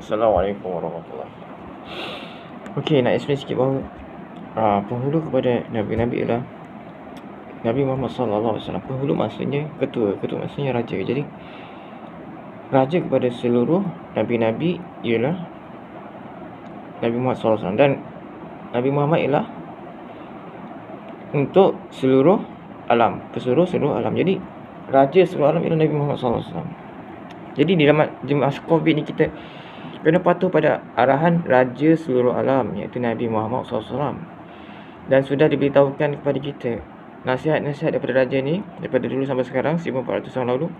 Assalamualaikum warahmatullahi. Okey, nak explain sikit bahawa penghulu kepada Nabi-Nabi ialah Nabi Muhammad SAW. Penghulu maksudnya ketua maksudnya raja. Jadi raja kepada seluruh Nabi-Nabi ialah Nabi Muhammad SAW. Dan Nabi Muhammad ialah untuk seluruh alam, keseluruh seluruh alam. Jadi raja seluruh alam ialah Nabi Muhammad SAW. Jadi di dalam masa COVID ni kita kena patuh pada arahan raja seluruh alam, iaitu Nabi Muhammad SAW. Dan sudah diberitahukan kepada kita nasihat-nasihat daripada raja ni daripada dulu sampai sekarang 1400 tahun lalu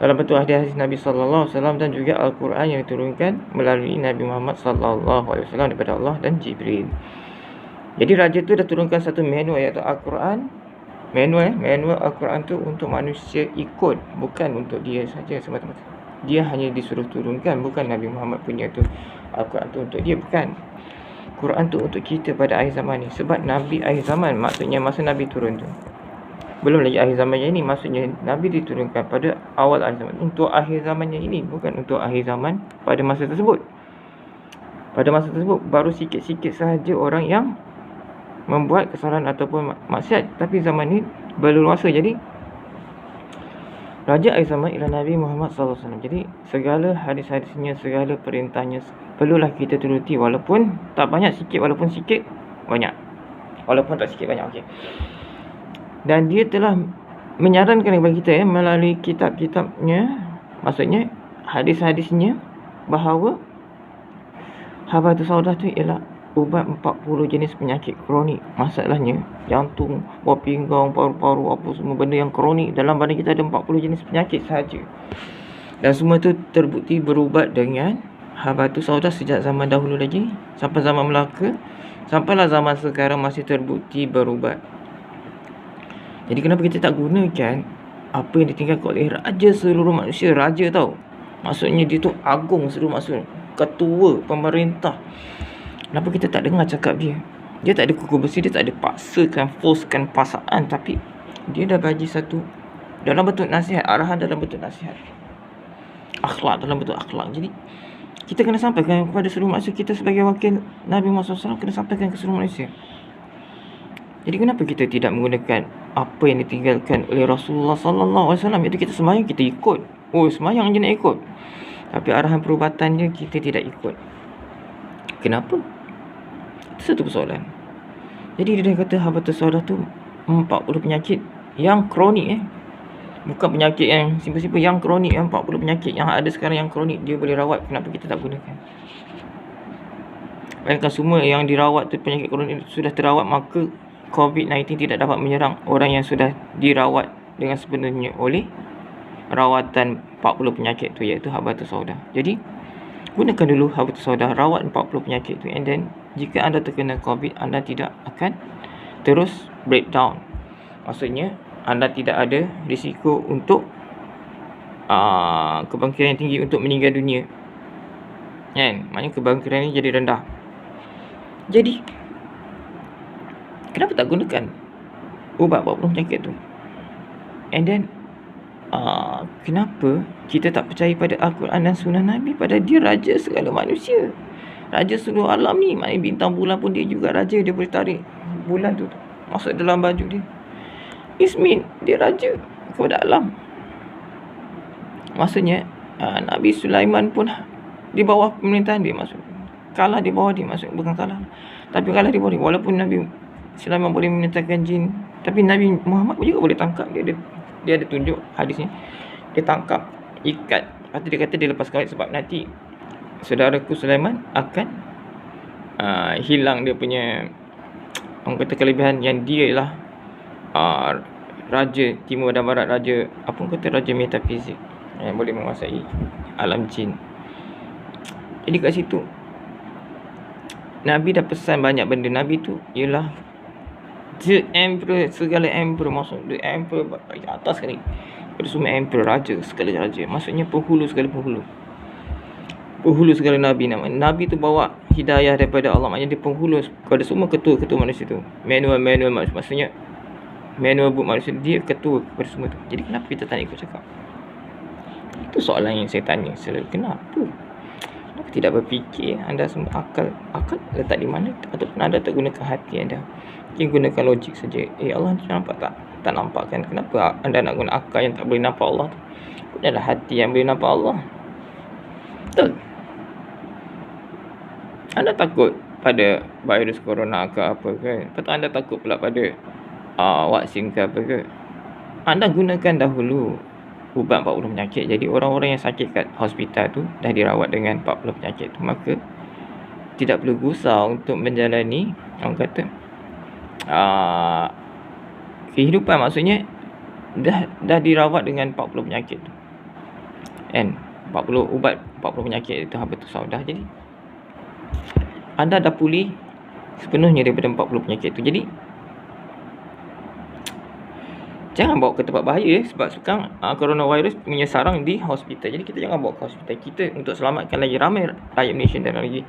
dalam bentuk hadis-hadis Nabi SAW dan juga Al-Quran yang diturunkan melalui Nabi Muhammad SAW daripada Allah dan Jibril. Jadi raja tu dah turunkan satu manual iaitu Al-Quran. Manual Al-Quran tu untuk manusia ikut, bukan untuk dia saja semata-mata. Dia hanya disuruh turunkan, bukan Nabi Muhammad punya tu Al-Quran tu untuk dia, bukan. Quran tu untuk kita pada akhir zaman ni. Sebab Nabi akhir zaman, maksudnya masa Nabi turun tu, belum lagi akhir zaman yang ini. Maksudnya Nabi diturunkan pada awal akhir zaman, untuk akhir zaman yang ini, bukan untuk akhir zaman pada masa tersebut. Pada masa tersebut baru sikit-sikit sahaja orang yang membuat kesalahan ataupun maksiat. Tapi zaman ni berleluasa. Jadi raja akhir zaman ialah Nabi Muhammad SAW. Jadi segala hadis-hadisnya, segala perintahnya perlulah kita turuti, walaupun tak banyak, sikit, walaupun sikit banyak, walaupun tak sikit banyak. Okey. Dan dia telah menyarankan kepada kita melalui kitab-kitabnya, maksudnya hadis-hadisnya, bahawa Habatus Saudah tu ialah ubat 40 jenis penyakit kronik. Masalahnya jantung, buah pinggang, paru-paru, apa semua benda yang kronik dalam badan kita ada 40 jenis penyakit sahaja. Dan semua tu terbukti berubat dengan Habatus Saudah sejak zaman dahulu lagi sampai zaman Melaka, sampailah zaman sekarang masih terbukti berubat. Jadi kenapa kita tak gunakan apa yang ditinggalkan oleh raja seluruh manusia? Raja tau, maksudnya dia tu agung seluruh manusia, ketua pemerintah. Kenapa kita tak dengar cakap dia? Dia tak ada kuku besi, dia tak ada paksakan, forcekan pasangan, tapi dia dah bagi satu dalam bentuk nasihat, arahan dalam bentuk nasihat, akhlak dalam bentuk akhlak. Jadi kita kena sampaikan kepada seluruh manusia. Kita sebagai wakil Nabi Muhammad SAW kena sampaikan ke seluruh manusia. Jadi kenapa kita tidak menggunakan apa yang ditinggalkan oleh Rasulullah SAW? Iaitu kita sembahyang, kita ikut. Oh, sembahyang je nak ikut, tapi arahan perubatannya kita tidak ikut. Kenapa? Itu satu persoalan. Jadi dia kata Habatus Saudah tu 40 penyakit yang kronik. Bukan penyakit yang simple-simple, yang kronik. Yang 40 penyakit yang ada sekarang yang kronik, dia boleh rawat. Kenapa kita tak gunakan? Bayangkan semua yang dirawat tu penyakit kronik sudah terawat, maka COVID-19 tidak dapat menyerang orang yang sudah dirawat dengan sebenarnya oleh rawatan 40 penyakit tu, iaitu Habatus Saudah. Jadi gunakan dulu Habatus Saudah, rawat 40 penyakit tu, and then jika anda terkena COVID, anda tidak akan terus breakdown. Maksudnya anda tidak ada risiko untuk kebangkitan yang tinggi untuk meninggal dunia, kan? Maknanya kebangkitan ni jadi rendah. Jadi kenapa tak gunakan ubat 40 penyakit tu? And then kenapa kita tak percaya pada Al-Quran dan Sunnah Nabi? Pada dia raja segala manusia, raja seluruh alam ni. Maknanya bintang bulan pun dia juga raja. Dia boleh tarik bulan tu masuk dalam baju dia. Ismin, dia raja kepada alam. Maksudnya Nabi Sulaiman pun di bawah pemerintahan dia, maksud kalah di bawah dia, maksud bukan kalah, tapi kalah di bawah dia. Walaupun Nabi Sulaiman boleh memerintahkan jin, tapi Nabi Muhammad juga boleh tangkap. Dia ada tunjuk hadisnya, dia tangkap, ikat. Lepas tu dia kata dia lepaskan sebab nanti saudaraku Sulaiman akan hilang dia punya, orang kata, kelebihan yang dia ialah raja timur dan barat, raja apa orang kata, raja metafizik yang boleh menguasai alam jin. Jadi kat situ Nabi dah pesan banyak benda. Nabi tu ialah the emperor, segala emperor. Maksud the emperor atas sekali pada semua emperor, raja, segala raja. Maksudnya penghulu segala penghulu, penghulu segala Nabi. Nabi tu bawa hidayah daripada Allah. Maknanya dia penghulu kepada semua ketua-ketua manusia tu. Manual manusia, maksudnya manual buat manusia, dia ketua kepada semua tu. Jadi kenapa kita tak ikut cakap? Itu soalan yang saya tanya selalu. Kenapa tidak berfikir, anda semua akal letak di mana, ataupun anda tak gunakan hati anda, gunakan logik saja. Allah nampak tak nampak kan? Kenapa anda nak guna akal yang tak boleh nampak Allah tu? Gunalah hati yang boleh nampak Allah. Betul. Anda takut pada virus corona ke apa ke? Lepas tu anda takut pula pada vaksin ke apa ke? Anda gunakan dahulu ubat 40 penyakit. Jadi orang-orang yang sakit kat hospital tu dah dirawat dengan 40 penyakit tu, maka tidak perlu gusar untuk menjalani orang kata kehidupan. Maksudnya dah dirawat dengan 40 penyakit tu, kan? 40 ubat 40 penyakit itu habatus saudah. Jadi anda dah pulih sepenuhnya daripada 40 penyakit tu. Jadi jangan bawa ke tempat bahaya, sebab sekarang coronavirus punya sarang di hospital. Jadi kita jangan bawa ke hospital. Kita untuk selamatkan lagi ramai rakyat Malaysia, dan lagi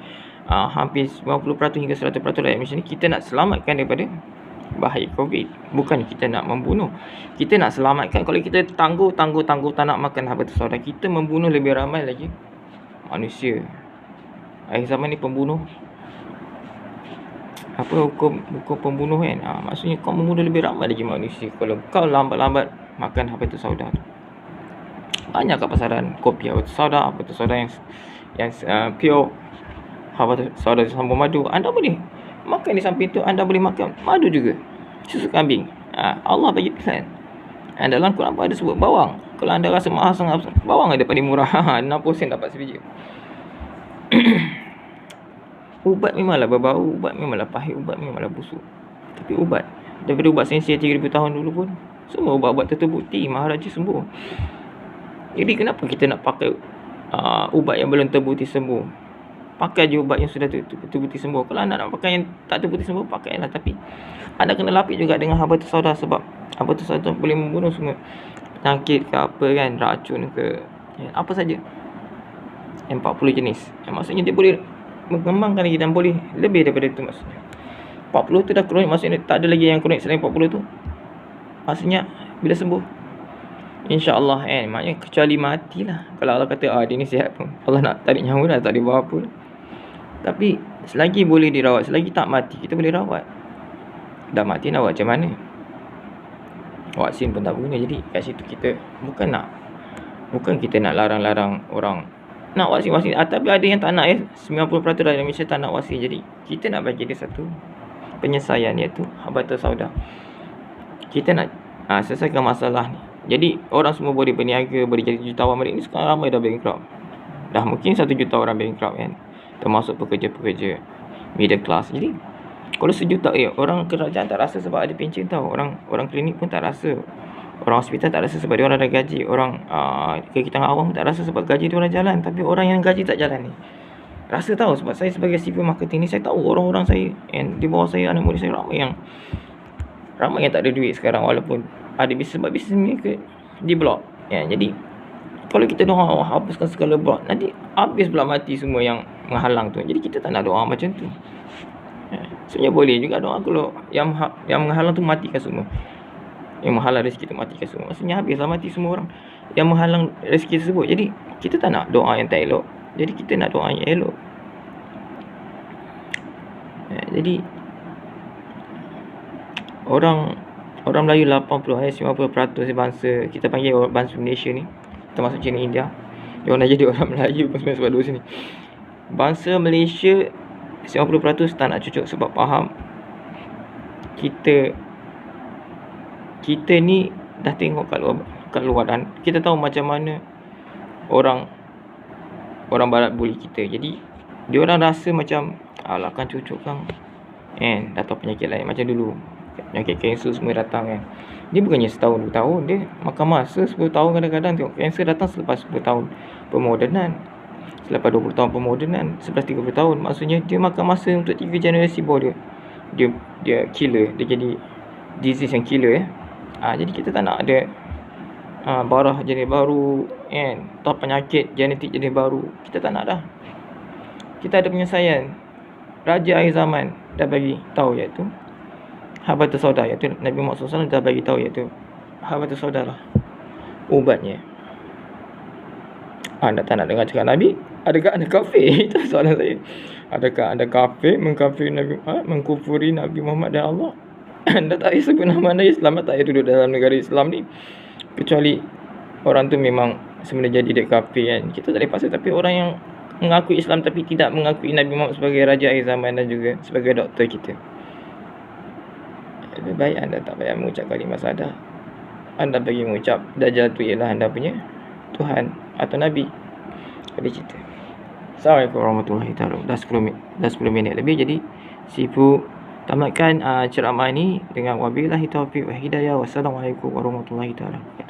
hampir 90% hingga 100% rakyat Malaysia ni, kita nak selamatkan daripada bahaya COVID. Bukan kita nak membunuh. Kita nak selamatkan. Kalau kita tangguh tak nak makan habatus saudah, kita membunuh lebih ramai lagi manusia. Akhir zaman ni pembunuh, apa hukum pembunuh kan? Maksudnya kau membunuh lebih ramai lagi manusia kalau kau lambat-lambat makan habatus saudah tu. Banyak kat pasaran kopi habatus saudah yang pure habatus saudah sambung madu. Anda boleh makan di samping tu, anda boleh makan madu juga, susu kambing. Allah bagi pilihan. Dalam Quran ada sebut bawang. Kalau anda rasa mahal sangat, bawang ada paling murah. 60 sen dapat sebiji. Ubat memanglah berbau, ubat memanglah pahit, ubat memanglah busuk. Tapi ubat, daripada ubat sensia 3,000 tahun dulu pun, semua ubat-ubat terbukti Maharaja sembuh. Jadi kenapa kita nak pakai ubat yang belum terbukti sembuh? Pakai je ubat yang sudah terbukti sembuh. Kalau anda nak pakai yang tak terbukti sembuh, pakailah. Tapi anda kena lapis juga dengan habatus saudah, sebab habatus saudah boleh membunuh semua penyakit ke apa kan, racun ke apa saja. Yang 40 jenis. Maksudnya dia boleh mengembangkan lagi dan boleh lebih daripada itu. Maksudnya 40 tu dah kronik, maksudnya tak ada lagi yang kronik selain 40 tu. Maksudnya bila sembuh, InsyaAllah kan, maknanya kecuali matilah. Kalau Allah kata dia ni sihat pun, Allah nak tarik nyawa dah, tak boleh buat apa. Tapi selagi boleh dirawat, selagi tak mati, kita boleh rawat. Dah mati nak buat macam mana? Vaksin pun tak guna. Jadi kat situ kita bukan kita nak larang-larang orang nak vaksin. Tapi ada yang tak nak 90% rakyat Malaysia tak nak vaksin. Jadi kita nak bagi dia satu penyelesaian, iaitu habatus saudah. Kita nak selesaikan masalah ni. Jadi orang semua boleh berniaga, boleh jadi jutawan. Mereka ni sekarang ramai dah bankrupt. Dah mungkin 1 juta orang bankrupt kan, termasuk pekerja-pekerja middle class. Jadi kalau 1 juta orang kerajaan tak rasa sebab ada pencen tau. Orang klinik pun tak rasa. Orang hospital tak rasa sebab dia orang ada gaji. Orang kita awam tak rasa sebab gaji dia orang jalan. Tapi orang yang gaji tak jalan ni rasa tahu. Sebab saya sebagai civil marketing ni, saya tahu orang-orang saya di bawah saya, anak murid saya, ramai yang tak ada duit sekarang, walaupun ada bisnes, sebab bisnes mereka di blok ya. Jadi kalau kita doa hapuskan segala blok, nanti habis pula mati semua yang menghalang tu. Jadi kita tak nak doa macam tu sebenarnya. Boleh juga doa kalau yang menghalang tu matikan semua. Yang menghalang rezeki tu matikan semua. Maksudnya habislah mati semua orang yang menghalang rezeki tersebut. Jadi kita tak nak doa yang tak elok. Jadi kita nak doa yang elok. Jadi orang Melayu 90% bangsa kita panggil bangsa Malaysia ni, termasuk China, India, dia orang dah jadi orang Melayu sebab duduk sini. Bangsa Malaysia 90% tak nak cucuk sebab faham kita ni dah tengok kat luar dan kita tahu macam mana orang barat bully kita. Jadi dia orang rasa macam alah kan cucuk kan datang penyakit lain macam dulu. Penyakit kanser semua datang kan. Dia bukannya setahun 2 tahun, dia makan masa 10 tahun kadang-kadang. Tengok kanser datang selepas 10 tahun pemodenan, selepas 20 tahun pemodenan, selepas 30 tahun. Maksudnya dia makan masa untuk 3 generasi baru dia killer. Dia jadi disease yang killer jadi kita tak nak ada barah jenis baru kan, atau penyakit genetik jenis baru. Kita tak nak dah. Kita ada penyelesaian. Raja akhir zaman dah bagi tahu, iaitu habatus saudah. Iaitu Nabi Muhammad SAW dah bagi tahu, iaitu habatus saudah lah ubatnya. Anda tak nak dengar cakap Nabi, Adakah anda kafir? Itu soalan saya. Adakah anda kafir mengkufuri Nabi Muhammad dan Allah? Anda tak payah sebut nama anda Islam, tak payah duduk dalam negara Islam ni. Kecuali orang tu memang sebenarnya jadi dia kafir kan. Kita tak boleh paksa. Tapi orang yang mengaku Islam tapi tidak mengakui Nabi Muhammad sebagai raja akhir zaman dan juga sebagai doktor kita, lebih baik anda tak payah mengucap kalimah syahadah. Anda bagi mengucap Dajjal tu ialah anda punya Tuhan atau Nabi. Ada cerita. Assalamualaikum warahmatullahi wabarakatuh. Dah 10 minit lebih. Jadi Sifu tamatkan ceramah ni dengan wabillahi taufiq wa hidayah. Wassalamualaikum warahmatullahi wabarakatuh.